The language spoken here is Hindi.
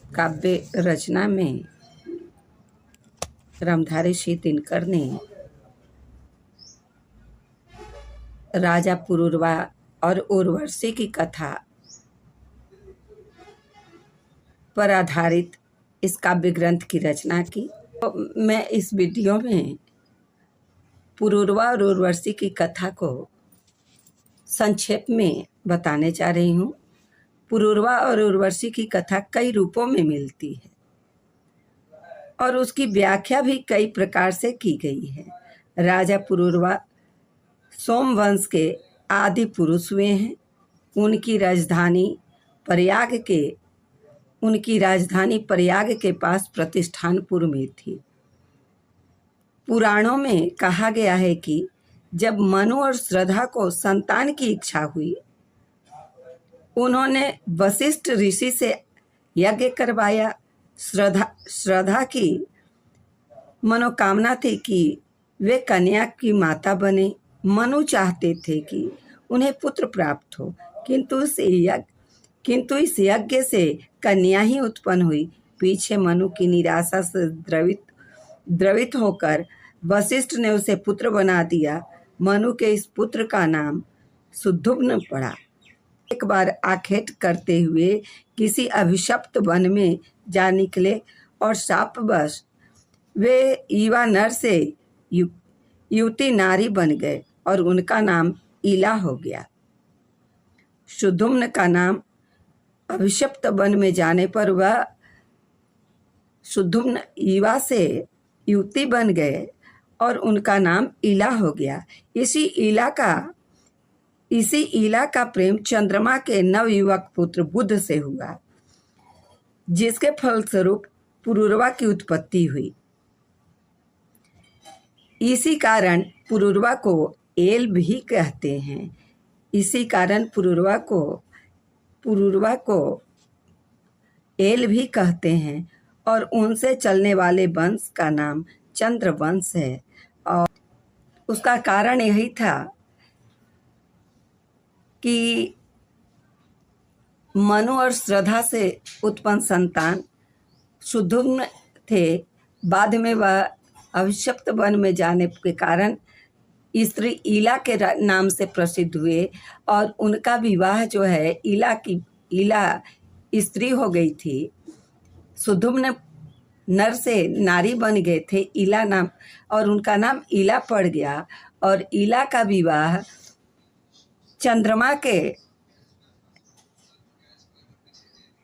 काव्य रचना में रामधारी सिंह दिनकर ने राजा पुरूरवा और उर्वशी की कथा पर आधारित इस काव्य ग्रंथ की रचना की। तो मैं इस वीडियो में पुरूरवा और उर्वशी की कथा को संक्षेप में बताने जा रही हूँ। पुरूरवा और उर्वशी की कथा कई रूपों में मिलती है और उसकी व्याख्या भी कई प्रकार से की गई है। राजा पुरूरवा सोमवंश के आदि पुरुष हुए हैं। उनकी राजधानी प्रयाग के पास प्रतिष्ठानपुर में थी। पुराणों में कहा गया है कि जब मनु और श्रद्धा को संतान की इच्छा हुई, उन्होंने वशिष्ठ ऋषि से यज्ञ करवाया। श्रद्धा की मनोकामना थी कि वे कन्या की माता बने। मनु चाहते थे कि उन्हें पुत्र प्राप्त हो, किंतु इस यज्ञ से कन्या ही उत्पन्न हुई। पीछे मनु की निराशा से द्रवित होकर वशिष्ठ ने उसे पुत्र बना दिया। मनु के इस पुत्र का नाम सुद्धुम्न पड़ा। एक बार आखेट करते हुए किसी अभिशप्त वन में जा निकले और शापवश वे युवा नर से युवती नारी बन गए और उनका नाम ईला हो गया। सुद्धुम्न का नाम अभिशप्त वन में जाने पर वह सुद्धुम्न युवा से युवती बन गए और उनका नाम ईला हो गया। इसी ईला का प्रेम चंद्रमा के नवयुवक पुत्र बुध से हुआ, जिसके फलस्वरूप पुरूरवा की उत्पत्ति हुई। इसी कारण पुरूरवा को एल भी कहते हैं। इसी कारण पुरूरवा को एल भी कहते हैं और उनसे चलने वाले वंश का नाम चंद्रवंश है। और उसका कारण यही था कि मनु और श्रद्धा से उत्पन्न संतान सुद्धुम्न थे। बाद में वह अभिशप्त वन में जाने के कारण स्त्री ईला के नाम से प्रसिद्ध हुए और उनका विवाह जो है ईला स्त्री हो गई थी। सुद्धुम्न नर से नारी बन गए थे ईला नाम, और उनका नाम ईला पड़ गया। और ईला का विवाह चंद्रमा के